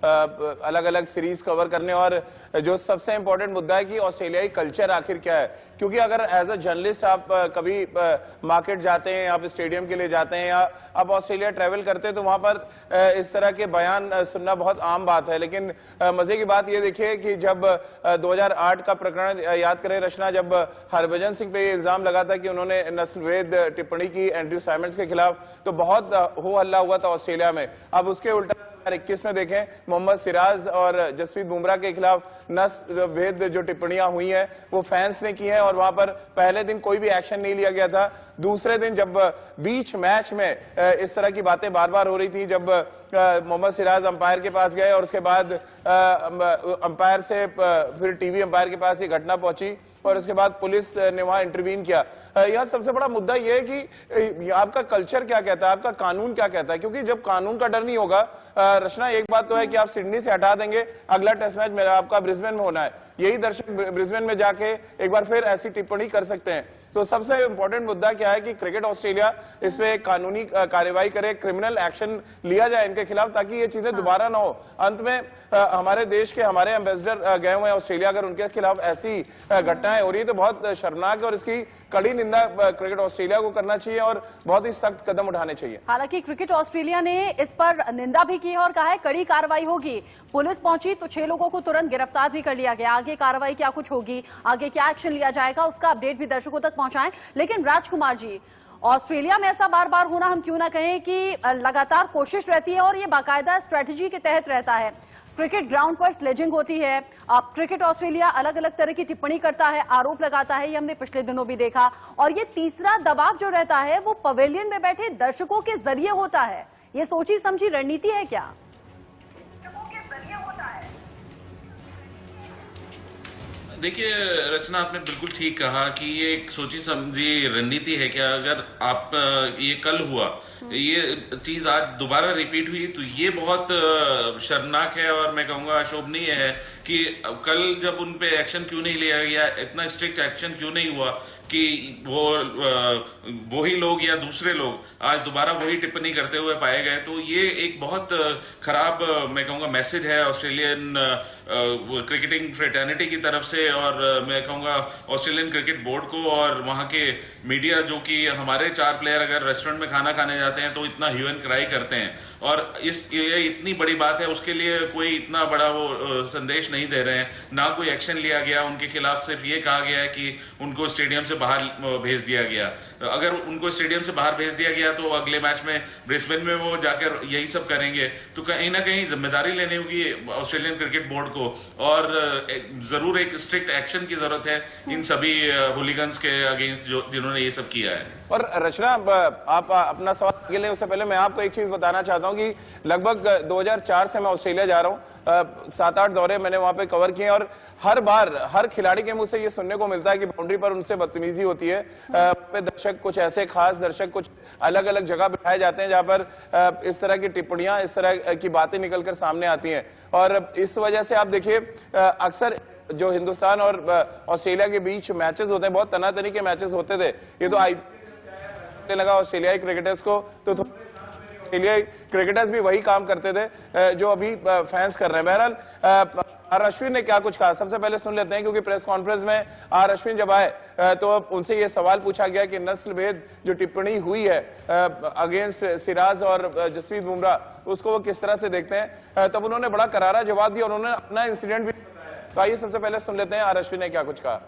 अलग अलग series cover करने, और जो सबसे इंपॉर्टेंट मुद्दा है कि ऑस्ट्रेलियाई कल्चर आखिर क्या है। क्योंकि अगर एज अ जर्नलिस्ट आप कभी मार्केट जाते हैं, आप स्टेडियम के लिए जाते हैं, या आप ऑस्ट्रेलिया ट्रैवल करते हैं, तो वहां पर इस तरह के बयान सुनना बहुत आम बात है। लेकिन मजे की बात यह देखिए कि जब 2008 का प्रकरण याद करें रचना, जब हरभजन सिंह पे ये इल्जाम लगा था कि उन्होंने नस्लभेद टिप्पणी की एंड्रयू साइमंड्स के खिलाफ, तो बहुत हो हल्ला हुआ था ऑस्ट्रेलिया में। अब उसके उल्टा 2021 में देखें, मोहम्मद सिराज और जसप्रीत बुमराह के खिलाफ नस्लभेद जो टिप्पणियां हुई हैं वो फैंस ने की हैं, और वहां पर पहले दिन कोई भी एक्शन नहीं लिया गया था। दूसरे दिन जब बीच मैच में इस तरह की बातें बार बार हो रही थी, जब मोहम्मद सिराज अंपायर के पास गए और उसके बाद अंपायर से फिर टीवी अंपायर के पास ये घटना पहुंची, और उसके बाद पुलिस ने वहां इंटरवीन किया। यह सबसे बड़ा मुद्दा यह है कि आपका कल्चर क्या कहता है, आपका कानून क्या कहता है। क्योंकि जब कानून का डर नहीं होगा, रचना एक बात तो है कि आप सिडनी से हटा देंगे, अगला टेस्ट मैच मेरा आपका ब्रिस्बेन में होना है, यही दर्शक ब्रिस्बेन में जाके एक बार फिर ऐसी टिप्पणी कर सकते हैं। तो सबसे इंपॉर्टेंट मुद्दा क्या है कि क्रिकेट ऑस्ट्रेलिया इसमें कानूनी कार्रवाई करे, क्रिमिनल एक्शन लिया जाए इनके खिलाफ, ताकि ये चीजें दोबारा ना हो। अंत में हमारे देश के हमारे एम्बेसडर गए हुए हैं ऑस्ट्रेलिया, अगर उनके खिलाफ ऐसी घटनाएं हो रही है तो बहुत शर्मनाक है, और इसकी कड़ी निंदा क्रिकेट ऑस्ट्रेलिया को करना चाहिए और बहुत ही सख्त कदम उठाने चाहिए। हालांकि क्रिकेट ऑस्ट्रेलिया ने इस पर निंदा भी की है और कहा है कड़ी कार्रवाई होगी। पुलिस पहुंची तो 6 लोगों को तुरंत गिरफ्तार भी कर लिया गया। आगे कार्रवाई क्या कुछ होगी, आगे क्या एक्शन लिया जाएगा, उसका अपडेट भी दर्शकों तक पहुंचाएं। लेकिन राजकुमार जी, ऑस्ट्रेलिया में ऐसा बार बार होना, हम क्यों ना कहें कि लगातार कोशिश रहती है और ये बाकायदा स्ट्रेटेजी के तहत रहता है। क्रिकेट ग्राउंड पर स्लेजिंग होती है, अब क्रिकेट ऑस्ट्रेलिया अलग अलग तरह की टिप्पणी करता है, आरोप लगाता है, ये हमने पिछले दिनों भी देखा। और ये तीसरा दबाव जो रहता है वो पवेलियन में बैठे दर्शकों के जरिए होता है। ये सोची समझी रणनीति है क्या? देखिए रचना, आपने बिल्कुल ठीक कहा कि ये एक सोची समझी रणनीति है क्या। अगर आप ये कल हुआ, ये चीज आज दोबारा रिपीट हुई, तो ये बहुत शर्मनाक है और मैं कहूंगा अशोभनीय है कि कल जब उन पे एक्शन क्यों नहीं लिया गया, इतना स्ट्रिक्ट एक्शन क्यों नहीं हुआ कि वही लोग या दूसरे लोग आज दोबारा वही टिप्पणी करते हुए पाए गए। तो ये एक बहुत खराब मैं कहूंगा मैसेज है ऑस्ट्रेलियन क्रिकेटिंग फ्रेटर्निटी की तरफ से, और मैं कहूंगा ऑस्ट्रेलियन क्रिकेट बोर्ड को और वहां के मीडिया, जो कि हमारे 4 प्लेयर अगर रेस्टोरेंट में खाना खाने जाते हैं तो इतना ह्यू एंड क्राई करते हैं, और ये इतनी बड़ी बात है, उसके लिए कोई इतना बड़ा वो संदेश नहीं दे रहे हैं, ना कोई एक्शन लिया गया उनके खिलाफ। सिर्फ ये कहा गया है कि उनको स्टेडियम से बाहर भेज दिया गया। अगर उनको स्टेडियम से बाहर भेज दिया गया तो अगले मैच में ब्रिस्बेन में वो जाकर यही सब करेंगे, तो कहीं ना कहीं जिम्मेदारी लेनी होगी ऑस्ट्रेलियन क्रिकेट बोर्ड को, और जरूर एक स्ट्रिक्ट एक्शन की जरूरत है इन सभी हुलिगन्स के अगेंस्ट जिन्होंने ये सब किया है। और रचना, आप अपना सवाल आगे लें उससे पहले मैं आपको एक चीज बताना चाहता हूं कि लगभग 2004 से मैं ऑस्ट्रेलिया जा रहा हूं, 7-8 दौरे मैंने वहां पे कवर किए, और हर बार हर खिलाड़ी के मुंह से ये सुनने को मिलता है कि बाउंड्री पर उनसे बदतमीजी होती है। दर्शक कुछ ऐसे खास दर्शक कुछ अलग अलग जगह बिठाए जाते हैं जहां पर इस तरह की टिप्पणियां, इस तरह की बातें निकलकर सामने आती हैं, और इस वजह से आप देखिए अक्सर जो हिंदुस्तान और ऑस्ट्रेलिया के बीच मैचेस होते हैं, बहुत तनातनी के मैचेस होते थे। ये तो लगा ऑस्ट्रेलियाई क्रिकेटर्स को, तो ऑस्ट्रेलियाई क्रिकेटर्स भी वही काम करते थे जो अभी फैंस कर रहे हैं। बहरहाल आर अश्विन ने क्या कुछ कहा, सबसे पहले सुन लेते हैं, क्योंकि प्रेस कॉन्फ्रेंस में आर अश्विन जब आए तो उनसे ये सवाल पूछा गया कि नस्लभेद जो टिप्पणी हुई है अगेंस्ट सिराज और जसप्रीत बुमराह, उसको वो किस तरह से देखते हैं। तब उन्होंने बड़ा करारा जवाब दिया, उन्होंने अपना इंसिडेंट भी। तो आइए सबसे पहले सुन लेते हैं आर अश्विन ने क्या कुछ कहा।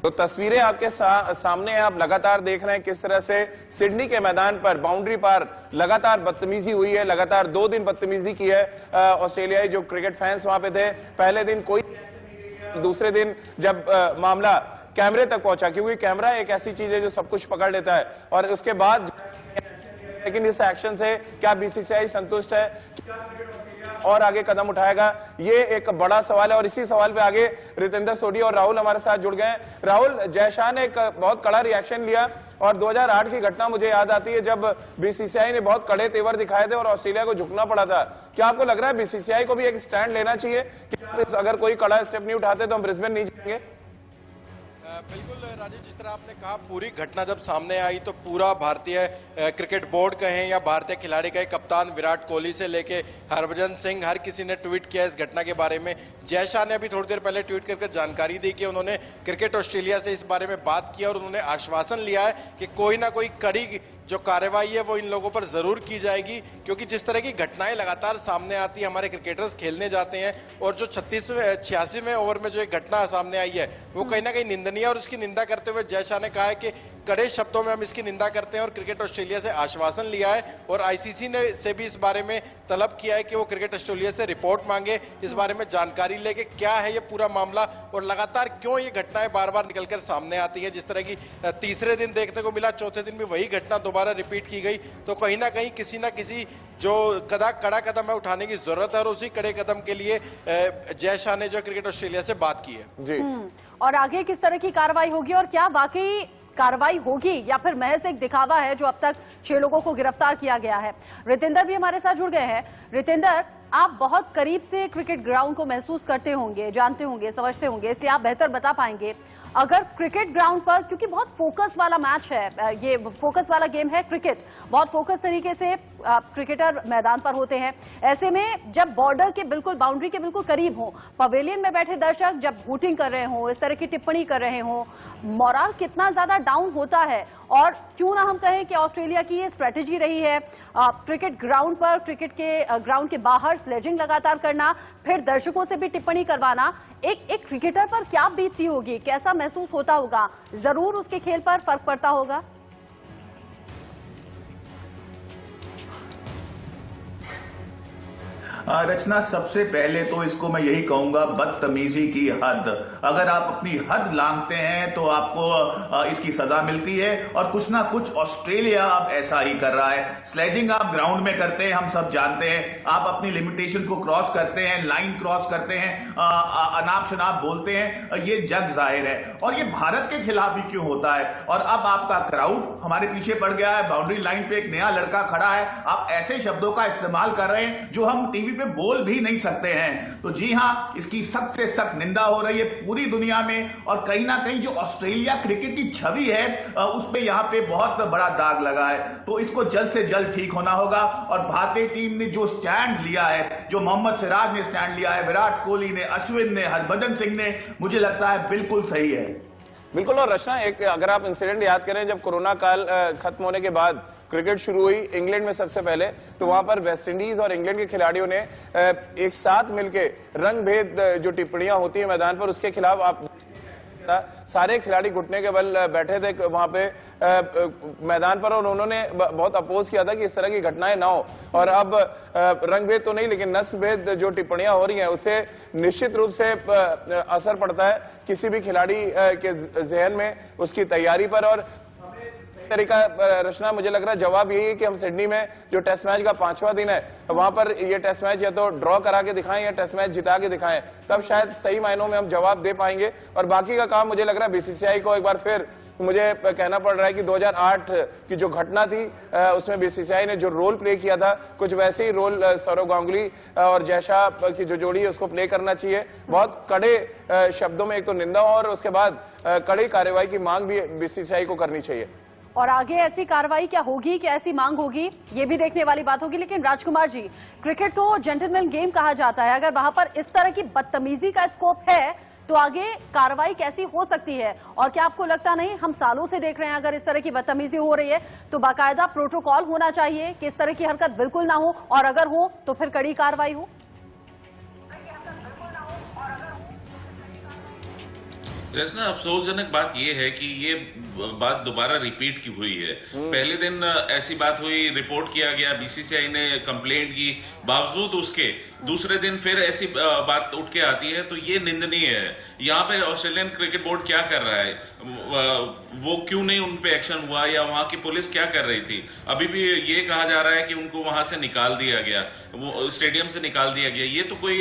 तो तस्वीरें आपके सामने हैं, आप लगातार देख रहे हैं किस तरह से सिडनी के मैदान पर बाउंड्री पर लगातार बदतमीजी हुई है। लगातार 2 दिन बदतमीजी की है ऑस्ट्रेलियाई जो क्रिकेट फैंस वहां पे थे। पहले दिन कोई, दूसरे दिन जब मामला कैमरे तक पहुंचा, क्योंकि कैमरा एक ऐसी चीज है जो सब कुछ पकड़ लेता है, और उसके बाद लेकिन इस एक्शन से क्या बीसीसीआई संतुष्ट है और आगे कदम उठाएगा, ये एक बड़ा सवाल है। और इसी सवाल पे आगे रितेंद्र सोढी और राहुल हमारे साथ जुड़ गए। राहुल, जय शाह ने एक बहुत कड़ा रिएक्शन लिया, और 2008 की घटना मुझे याद आती है जब बीसीसीआई ने बहुत कड़े तेवर दिखाए थे और ऑस्ट्रेलिया को झुकना पड़ा था। क्या आपको लग रहा है बीसीसीआई को भी एक स्टैंड लेना चाहिए कि अगर कोई कड़ा स्टेप नहीं उठाते तो हम ब्रिस्बेन नहीं जाएंगे? बिल्कुल राजीव, जिस तरह आपने कहा, पूरी घटना जब सामने आई तो पूरा भारतीय क्रिकेट बोर्ड कहें या भारतीय खिलाड़ी कहें, कप्तान विराट कोहली से लेके हरभजन सिंह, हर किसी ने ट्वीट किया इस घटना के बारे में। जय शाह ने अभी थोड़ी देर पहले ट्वीट करके जानकारी दी कि उन्होंने क्रिकेट ऑस्ट्रेलिया से इस बारे में बात की और उन्होंने आश्वासन लिया है कि कोई ना कोई कड़ी जो कार्रवाई है वो इन लोगों पर जरूर की जाएगी, क्योंकि जिस तरह की घटनाएं लगातार सामने आती है, हमारे क्रिकेटर्स खेलने जाते हैं और जो 86वें ओवर में जो एक घटना सामने आई है वो कहीं ना कहीं निंदनीय है। और उसकी निंदा करते हुए जय शाह ने कहा है कि कड़े शब्दों में हम इसकी निंदा करते हैं और क्रिकेट ऑस्ट्रेलिया से आश्वासन लिया है और आईसीसी ने से भी इस बारे में तलब किया है कि वो क्रिकेट ऑस्ट्रेलिया से रिपोर्ट मांगे, इस बारे में जानकारी लेके क्या है ये पूरा मामला और लगातार क्यों ये घटनाएं बार बार निकलकर सामने आती है। जिस तरह की तीसरे दिन देखने को मिला, चौथे दिन भी वही घटना दोबारा रिपीट की गई, तो कहीं ना किसी जो कड़ा कदम है उठाने की जरूरत है और उसी कड़े कदम के लिए जय शाह ने जो क्रिकेट ऑस्ट्रेलिया से बात की है। जी, और आगे किस तरह की कार्रवाई होगी और क्या वाकई कार्रवाई होगी या फिर महज एक दिखावा है जो अब तक 6 लोगों को गिरफ्तार किया गया है। रितेंद्र भी हमारे साथ जुड़ गए हैं। रितेंद्र, आप बहुत करीब से क्रिकेट ग्राउंड को महसूस करते होंगे, जानते होंगे, समझते होंगे, इसलिए आप बेहतर बता पाएंगे, अगर क्रिकेट ग्राउंड पर, क्योंकि बहुत फोकस वाला मैच है, ये फोकस वाला गेम है क्रिकेट, बहुत फोकस तरीके से क्रिकेटर मैदान पर होते हैं, ऐसे में जब बॉर्डर के बिल्कुल, बाउंड्री के बिल्कुल करीब हो, पवेलियन में बैठे दर्शक जब वोटिंग कर रहे हो, इस तरह की टिप्पणी कर रहे हो, मोरल कितना ज्यादा डाउन होता है। और क्यों ना हम कहें कि ऑस्ट्रेलिया की ये स्ट्रेटेजी रही है, क्रिकेट ग्राउंड पर, क्रिकेट के ग्राउंड के बाहर स्लेजिंग लगातार करना, फिर दर्शकों से भी टिप्पणी करवाना, एक क्रिकेटर पर क्या बीतती होगी, कैसा महसूस होता होगा, जरूर उसके खेल पर फर्क पड़ता होगा। रचना, सबसे पहले तो इसको मैं यही कहूंगा, बदतमीजी की हद। अगर आप अपनी हद लांघते हैं तो आपको इसकी सजा मिलती है और कुछ ना कुछ ऑस्ट्रेलिया अब ऐसा ही कर रहा है। स्लेजिंग आप ग्राउंड में करते हैं, हम सब जानते हैं, आप अपनी लिमिटेशन को क्रॉस करते हैं, लाइन क्रॉस करते हैं, अनाप शनाप बोलते हैं, ये जग जाहिर है। और ये भारत के खिलाफ ही क्यों होता है। और अब आपका क्राउड हमारे पीछे पड़ गया है, बाउंड्री लाइन पे एक नया लड़का खड़ा है, आप ऐसे शब्दों का इस्तेमाल कर रहे हैं जो हम टीवी पे बोल भी नहीं सकते हैं। तो जी हां, इसकी सख्त से सख्त निंदा हो रही है पूरी दुनिया में और कहीं ना कहीं जो ऑस्ट्रेलिया क्रिकेट की छवि है उस पे यहां पे बहुत बड़ा दाग लगा है। तो इसको जल्द से जल्द ठीक होना होगा। और भारतीय टीम ने जो स्टैंड लिया है, जो मोहम्मद सिराज ने स्टैंड लिया है, विराट कोहली ने, अश्विन ने, हरभजन सिंह ने, मुझे लगता है बिल्कुल सही है। बिल्कुल। और रचना, एक अगर आप इंसिडेंट याद करें, जब कोरोना काल खत्म होने के बाद क्रिकेट शुरू हुई इंग्लैंड में सबसे पहले, तो वहां पर वेस्ट इंडीज और इंग्लैंड के खिलाड़ियों ने एक साथ मिलके रंग भेद जो टिप्पणियां होती है मैदान पर, उसके खिलाफ आप सारे खिलाड़ी घुटने के बल बैठे थे वहां पे मैदान पर और उन्होंने बहुत अपोज किया था कि इस तरह की घटनाएं ना हो। और अब रंग भेद तो नहीं, लेकिन नस्ल भेद जो टिप्पणियां हो रही हैं उससे निश्चित रूप से असर पड़ता है किसी भी खिलाड़ी के जहन में, उसकी तैयारी पर। और तरीका रचना, मुझे लग रहा है जवाब यही है कि हम सिडनी में जो टेस्ट मैच का 5वां दिन है, वहां पर ये टेस्ट मैच या तो ड्रॉ करा के दिखाएं या टेस्ट मैच जिता के दिखाएं, तब शायद सही मायनों में हम जवाब दे पाएंगे। और बाकी का काम मुझे लग रहा है बीसीसीआई को एक बार फिर मुझे कहना पड़ रहा है कि 2008 की जो घटना थी उसमें बीसीसीआई ने जो रोल प्ले किया था, कुछ वैसे ही रोल सौरव गांगुली और जय शाह की जो जोड़ी है उसको प्ले करना चाहिए। बहुत कड़े शब्दों में एक तो निंदा और उसके बाद कड़ी कार्रवाई की मांग भी बीसीसीआई को करनी चाहिए। और आगे ऐसी कार्रवाई क्या होगी, क्या ऐसी मांग होगी, ये भी देखने वाली बात होगी। लेकिन राजकुमार जी, क्रिकेट तो जेंटलमैन गेम कहा जाता है, अगर वहां पर इस तरह की बदतमीजी का स्कोप है तो आगे कार्रवाई कैसी हो सकती है। और क्या आपको लगता नहीं, हम सालों से देख रहे हैं, अगर इस तरह की बदतमीजी हो रही है तो बाकायदा प्रोटोकॉल होना चाहिए कि इस तरह की हरकत बिल्कुल ना हो, और अगर हो तो फिर कड़ी कार्रवाई हो। रचना, अफसोसजनक बात यह है कि ये बात दोबारा रिपीट की हुई है। पहले दिन ऐसी बात हुई, रिपोर्ट किया गया, बीसीसीआई ने कंप्लेंट की, बावजूद उसके दूसरे दिन फिर ऐसी बात उठ के आती है, तो ये निंदनीय है। यहाँ पे ऑस्ट्रेलियन क्रिकेट बोर्ड क्या कर रहा है, वो क्यों नहीं उन पे एक्शन हुआ, या वहां की पुलिस क्या कर रही थी। अभी भी ये कहा जा रहा है कि उनको वहां से निकाल दिया गया। वो स्टेडियम से निकाल दिया गया, ये तो कोई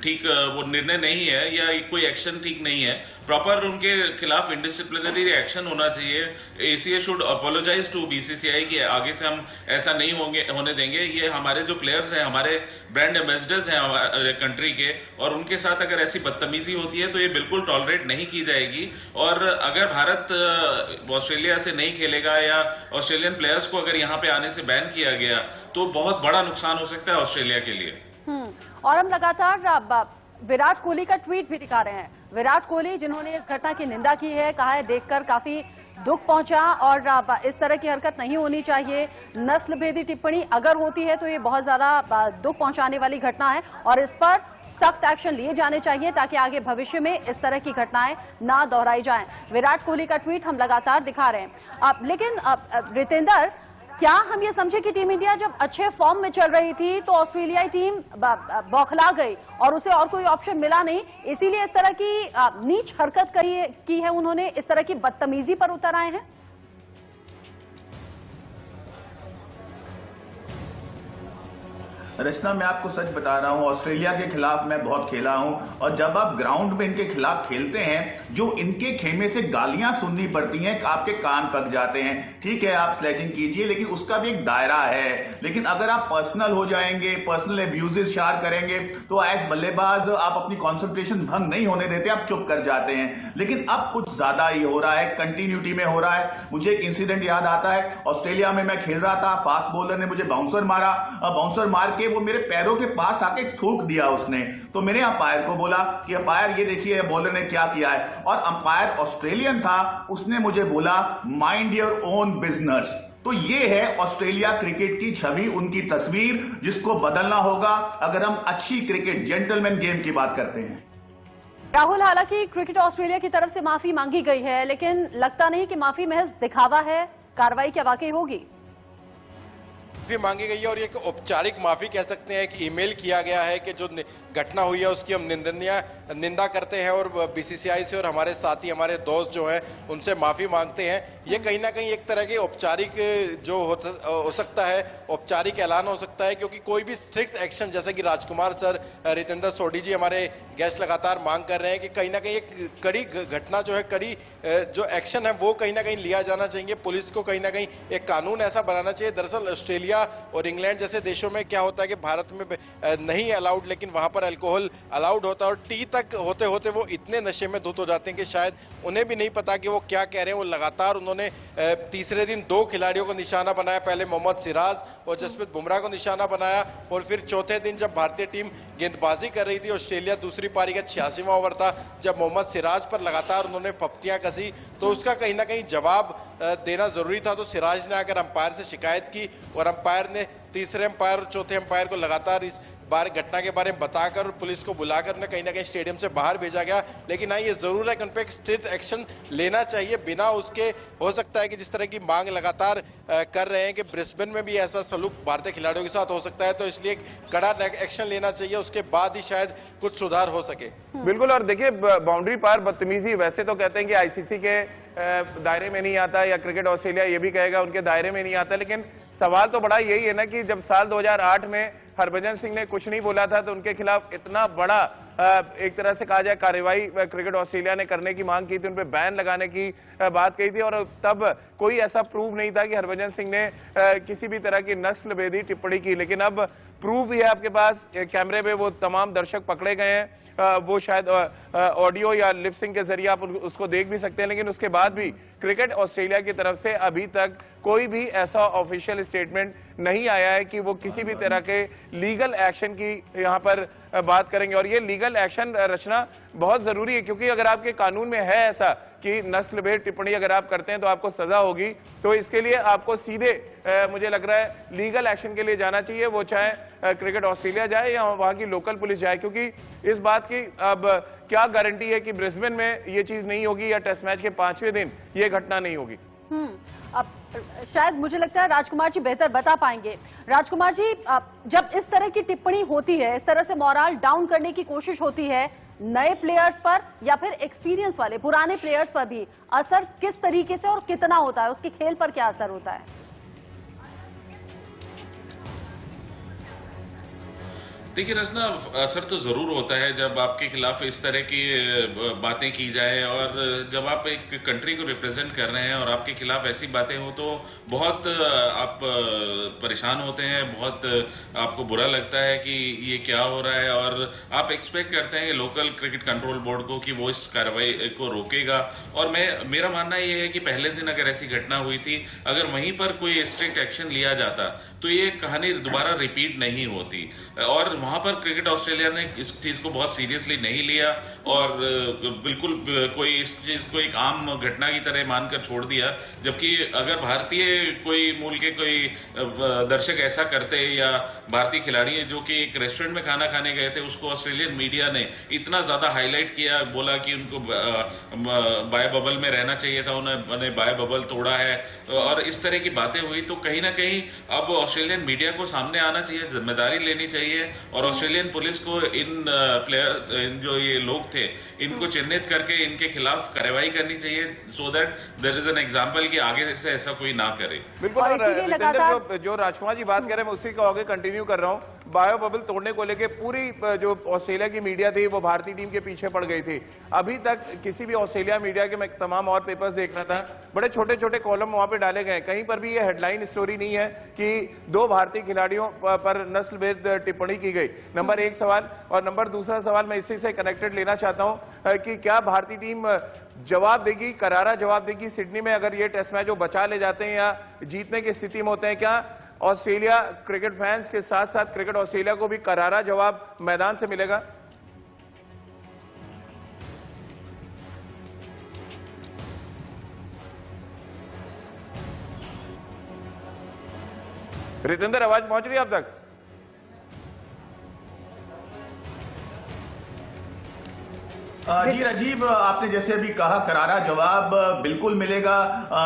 ठीक वो निर्णय नहीं है या कोई एक्शन ठीक नहीं है। प्रॉपर उनके खिलाफ इंडिसिप्लिनरी एक्शन होना चाहिए। ACA should apologise to BCCI कि आगे से हम ऐसा नहीं होने देंगे। ये हमारे जो प्लेयर्स हैं, हमारे ब्रांड एम्बेसडर्स हैं हमारे कंट्री के, और उनके साथ अगर ऐसी बदतमीजी होती है तो ये बिल्कुल टॉलरेट नहीं की जाएगी। और अगर भारत ऑस्ट्रेलिया से नहीं खेलेगा या ऑस्ट्रेलियन प्लेयर्स को अगर यहाँ पे आने से बैन किया गया तो बहुत बड़ा नुकसान हो सकता है ऑस्ट्रेलिया के लिए। और हम लगातार विराट कोहली का ट्वीट भी दिखा रहे हैं। विराट कोहली जिन्होंने इस घटना की निंदा की है, कहा है देखकर काफी दुख पहुंचा और इस तरह की हरकत नहीं होनी चाहिए। नस्ल भेदी टिप्पणी अगर होती है तो ये बहुत ज्यादा दुख पहुंचाने वाली घटना है और इस पर सख्त एक्शन लिए जाने चाहिए ताकि आगे भविष्य में इस तरह की घटनाएं ना दोहराई जाएं। विराट कोहली का ट्वीट हम लगातार दिखा रहे हैं। लेकिन रितेंद्र, क्या हम ये समझे कि टीम इंडिया जब अच्छे फॉर्म में चल रही थी तो ऑस्ट्रेलियाई टीम बौखला गई और उसे और कोई ऑप्शन मिला नहीं, इसीलिए इस तरह की नीच हरकत की है उन्होंने, इस तरह की बदतमीजी पर उतर आए हैं? रचना, मैं आपको सच बता रहा हूं, ऑस्ट्रेलिया के खिलाफ मैं बहुत खेला हूं और जब आप ग्राउंड में इनके खिलाफ खेलते हैं, जो इनके खेमे से गालियां सुननी पड़ती हैं, आपके कान पक जाते हैं। ठीक है, आप स्लेजिंग कीजिए, लेकिन उसका भी एक दायरा है। लेकिन अगर आप पर्सनल हो जाएंगे, पर्सनल एब्यूजेस शार करेंगे, तो एज बल्लेबाज आप अपनी कॉन्सेंट्रेशन भंग नहीं होने देते, आप चुप कर जाते हैं। लेकिन अब कुछ ज्यादा ही हो रहा है, कंटिन्यूटी में हो रहा है। मुझे एक इंसिडेंट याद आता है, ऑस्ट्रेलिया में मैं खेल रहा था, फास्ट बॉलर ने मुझे बाउंसर मारा, बाउंसर मार के वो मेरे पैरों के पास आके थूक दिया उसने। तो मैंने अंपायर को बोला कि अंपायर ये देखिए बॉलर ने क्या किया है, और अंपायर ऑस्ट्रेलियन था, उसने मुझे बोला माइंड योर ओन बिजनेस। तो ये है ऑस्ट्रेलिया क्रिकेट की छवि, उनकी तस्वीर, जिसको बदलना होगा अगर हम अच्छी क्रिकेट जेंटलमैन गेम की बात करते हैं। राहुल, हालांकि क्रिकेट ऑस्ट्रेलिया की तरफ से माफी मांगी गई है, लेकिन लगता नहीं कि माफी महज दिखावा है। कार्रवाई क्या वाकई होगी? माफी मांगी गई है और ये एक औपचारिक माफी कह सकते हैं। एक ईमेल किया गया है कि जो घटना हुई है उसकी हम निंदा करते हैं और बीसीसीआई से और हमारे साथी, हमारे दोस्त जो हैं, उनसे माफी मांगते हैं। ये कहीं ना कहीं एक तरह के औपचारिक जो हो सकता है, औपचारिक ऐलान हो सकता है, क्योंकि कोई भी स्ट्रिक्ट एक्शन, जैसे कि राजकुमार सर, रितेंद्र सोढी जी हमारे गेस्ट लगातार मांग कर रहे हैं कि कहीं ना कहीं एक कड़ी घटना जो है, कड़ी जो एक्शन है वो कहीं ना कहीं लिया जाना चाहिए। पुलिस को कहीं ना कहीं एक कानून ऐसा बनाना चाहिए। दरअसल ऑस्ट्रेलिया और इंग्लैंड जैसे देशों में क्या होता है कि भारत में नहीं अलाउड, लेकिन वहां पर अल्कोहल अलाउड होता है और टी तक होते होते वो इतने नशे में धुत हो जाते हैं कि शायद उन्हें भी नहीं पता कि वो क्या कह रहे हैं। वो लगातार उन्होंने तीसरे दिन 2 खिलाड़ियों को निशाना बनाया, पहले मोहम्मद सिराज और जसप्रीत बुमराह को निशाना बनाया, और फिर चौथे दिन जब भारतीय टीम गेंदबाजी कर रही थी, ऑस्ट्रेलिया दूसरी पारी का 86वां ओवर था, जब मोहम्मद सिराज पर लगातार उन्होंने फप्तियां कसी, तो उसका कहीं ना कहीं जवाब देना जरूरी था। तो सिराज ने आकर अंपायर से शिकायत की और अंपायर ने तीसरे अंपायर और चौथे अंपायर को लगातार इस बार घटना के बारे में बताकर पुलिस को बुलाकर उन्हें कहीं ना कहीं स्टेडियम से बाहर भेजा गया। लेकिन हाँ, ये जरूर है कि उन पर एक स्ट्रिक्ट एक्शन लेना चाहिए। बिना उसके हो सकता है कि जिस तरह की मांग लगातार कर रहे हैं कि ब्रिस्बेन में भी ऐसा सलूक भारतीय खिलाड़ियों के साथ हो सकता है, तो इसलिए कड़ा एक्शन लेना चाहिए, उसके बाद ही शायद कुछ सुधार हो सके। बिल्कुल। और देखिए, बाउंड्री पार बदतमीजी वैसे तो कहते हैं कि आईसीसी के दायरे में नहीं आता, या क्रिकेट ऑस्ट्रेलिया ये भी कहेगा उनके दायरे में नहीं आता, लेकिन सवाल तो बड़ा यही है ना कि जब साल 2008 में हरभजन सिंह ने कुछ नहीं बोला था तो उनके खिलाफ इतना बड़ा एक तरह से कहा जाए कार्रवाई क्रिकेट ऑस्ट्रेलिया ने करने की मांग की थी, उन पे बैन लगाने की बात कही थी, और तब कोई ऐसा प्रूव नहीं था कि हरभजन सिंह ने किसी भी तरह की नस्ल भेदी टिप्पणी की। लेकिन अब प्रूफ भी है आपके पास, कैमरे में वो तमाम दर्शक पकड़े गए हैं, वो शायद ऑडियो या लिपसिंग के जरिए आप उसको देख भी सकते हैं। लेकिन उसके बाद भी क्रिकेट ऑस्ट्रेलिया की तरफ से अभी तक कोई भी ऐसा ऑफिशियल स्टेटमेंट नहीं आया है कि वो किसी भी तरह के लीगल एक्शन की यहाँ पर बात करेंगे। और ये लीगल एक्शन रचना बहुत जरूरी है, क्योंकि अगर आपके कानून में है ऐसा कि नस्लभेद टिप्पणी अगर आप करते हैं तो आपको सजा होगी, तो इसके लिए आपको सीधे मुझे लग रहा है लीगल एक्शन के लिए जाना चाहिए, वो चाहे क्रिकेट ऑस्ट्रेलिया जाए या वहां की लोकल पुलिस जाए। क्योंकि इस बात की अब क्या गारंटी है कि ब्रिस्बेन में ये चीज नहीं होगी या टेस्ट मैच के 5वें दिन ये घटना नहीं होगी। अब शायद मुझे लगता है राजकुमार जी बेहतर बता पाएंगे। राजकुमार जी, जब इस तरह की टिप्पणी होती है, इस तरह से मोरल डाउन करने की कोशिश होती है नए प्लेयर्स पर या फिर एक्सपीरियंस वाले पुराने प्लेयर्स पर भी, असर किस तरीके से और कितना होता है, उसके खेल पर क्या असर होता है? देखिए रचना, असर तो जरूर होता है जब आपके खिलाफ इस तरह की बातें की जाए, और जब आप एक कंट्री को रिप्रेजेंट कर रहे हैं और आपके खिलाफ ऐसी बातें हो तो बहुत आप परेशान होते हैं, बहुत आपको बुरा लगता है कि ये क्या हो रहा है, और आप एक्सपेक्ट करते हैं लोकल क्रिकेट कंट्रोल बोर्ड को कि वो इस कार्रवाई को रोकेगा। और मेरा मानना ये है कि पहले दिन अगर ऐसी घटना हुई थी, अगर वहीं पर कोई स्ट्रिक्ट एक्शन लिया जाता तो ये कहानी दोबारा रिपीट नहीं होती। और वहां पर क्रिकेट ऑस्ट्रेलिया ने इस चीज को बहुत सीरियसली नहीं लिया और बिल्कुल कोई इस चीज को एक आम घटना की तरह मानकर छोड़ दिया, जबकि अगर भारतीय कोई मूल के कोई दर्शक ऐसा करते या भारतीय खिलाड़ी जो कि एक रेस्टोरेंट में खाना खाने गए थे, उसको ऑस्ट्रेलियन मीडिया ने इतना ज्यादा हाईलाइट किया, बोला कि उनको बाय बबल में रहना चाहिए था, उन्होंने बाय बबल तोड़ा है, और इस तरह की बातें हुई, तो कहीं ना कहीं अब ऑस्ट्रेलियन मीडिया को सामने आना चाहिए, जिम्मेदारी लेनी चाहिए, और ऑस्ट्रेलियन पुलिस को इन प्लेयर जो ये लोग थे इनको चिन्हित करके इनके खिलाफ कार्रवाई करनी चाहिए, so that there is an example कि आगे से ऐसा कोई ना करे। बिल्कुल, और इसीलिए लगातार जो राजकुमार जी बात कर रहे हैं मैं उसी को आगे कंटिन्यू कर रहा हूं। बायो बबल तोड़ने को लेके पूरी जो ऑस्ट्रेलिया की मीडिया थी वो भारतीय टीम के पीछे पड़ गई थी। अभी तक किसी भी ऑस्ट्रेलिया मीडिया के, मैं तमाम और पेपर्स देख रहा था, बड़े छोटे छोटे कॉलम वहां पे डाले गए, कहीं पर भी ये हेडलाइन स्टोरी नहीं है कि 2 भारतीय खिलाड़ियों पर नस्लभेद टिप्पणी की गई। नंबर 1 सवाल, और नंबर दूसरा सवाल मैं इसी से कनेक्टेड लेना चाहता हूं कि क्या भारतीय टीम जवाब देगी, करारा जवाब देगी सिडनी में, अगर ये टेस्ट मैच वो बचा ले जाते हैं या जीतने की स्थिति में होते हैं? क्या ऑस्ट्रेलिया क्रिकेट फैंस के साथ साथ क्रिकेट ऑस्ट्रेलिया को भी करारा जवाब मैदान से मिलेगा? रितेंद्र, आवाज पहुंच रही है आप तक? जी राजीव, आपने जैसे अभी कहा करारा जवाब बिल्कुल मिलेगा।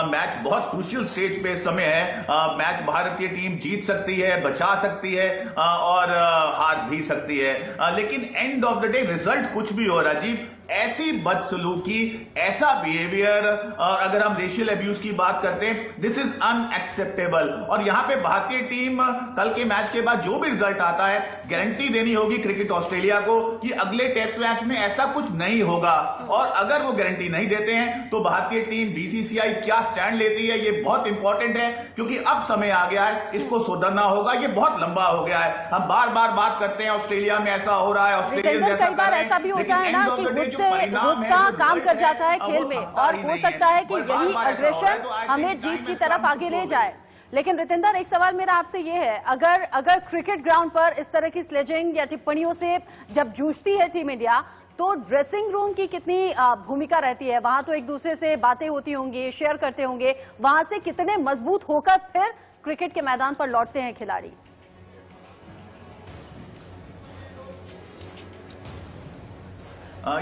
मैच बहुत क्रूशियल स्टेज पे इस समय है। मैच भारतीय टीम जीत सकती है, बचा सकती है और हार भी सकती है, लेकिन end of the day result कुछ भी हो राजीव, ऐसी बदसलूकी, ऐसा बिहेवियर, और अगर हम रेशियल अब्यूज की बात करते हैं, दिस इज अनएक्सेप्टेबल। और यहां पे भारतीय टीम कल के मैच के बाद जो भी रिजल्ट आता है, गारंटी देनी होगी क्रिकेट ऑस्ट्रेलिया को कि अगले टेस्ट मैच में ऐसा कुछ नहीं होगा। और अगर वो गारंटी नहीं देते हैं तो भारतीय टीम, बीसीसीआई क्या स्टैंड लेती है, ये बहुत इंपॉर्टेंट है, क्योंकि अब समय आ गया है, इसको सुधरना होगा। ये बहुत लंबा हो गया है, हम बार बार बात करते हैं ऑस्ट्रेलिया में ऐसा हो रहा है, ऑस्ट्रेलिया कई बार ऐसा भी होता है ना कि गुस्सा काम कर जाता है खेल में, और हो सकता है कि यही अग्रेशन हमें जीत की तरफ आगे ले जाए। लेकिन रितेंद्र, एक सवाल मेरा आपसे ये है, अगर क्रिकेट ग्राउंड पर इस तरह की स्लेजिंग या टिप्पणियों से जब जूझती है टीम इंडिया, तो ड्रेसिंग रूम की कितनी भूमिका रहती है? वहां तो एक दूसरे से बातें होती होंगी, शेयर करते होंगे, वहां से कितने मजबूत होकर फिर क्रिकेट के मैदान पर लौटते हैं खिलाड़ी?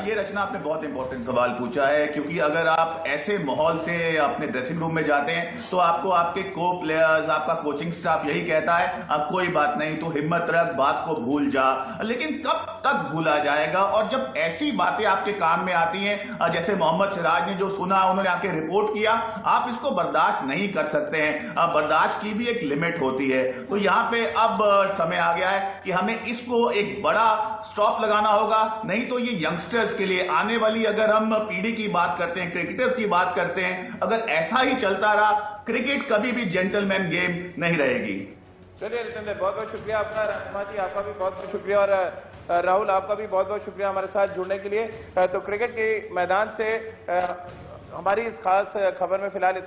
ये रचना, आपने बहुत इंपॉर्टेंट सवाल पूछा है, क्योंकि अगर आप ऐसे माहौल से अपने ड्रेसिंग रूम में जाते हैं तो आपको आपके को प्लेयर्स, आपका कोचिंग स्टाफ यही कहता है, अब कोई बात नहीं, तो हिम्मत रख, बात को भूल जा। लेकिन कब तक भूला जाएगा? और जब ऐसी बातें आपके कान में आती हैं, जैसे मोहम्मद सिराज ने जो सुना, उन्होंने आके रिपोर्ट किया, आप इसको बर्दाश्त नहीं कर सकते हैं। बर्दाश्त की भी एक लिमिट होती है। तो यहाँ पे अब समय आ गया है कि हमें इसको एक बड़ा स्टॉप लगाना होगा, नहीं तो ये यंगस्टर के लिए आने वाली, अगर हम पीढ़ी की बात करते हैं, क्रिकेटर्स की बात करते हैं, अगर ऐसा ही चलता रहा, क्रिकेट कभी भी जेंटलमैन गेम नहीं रहेगी। चलिए रितेंद्र, बहुत बहुत शुक्रिया आपका। राजकुमार जी, आपका भी बहुत बहुत शुक्रिया, और राहुल, आपका भी बहुत बहुत शुक्रिया हमारे साथ जुड़ने के लिए। तो क्रिकेट के मैदान से हमारी इस खास खबर में फिलहाल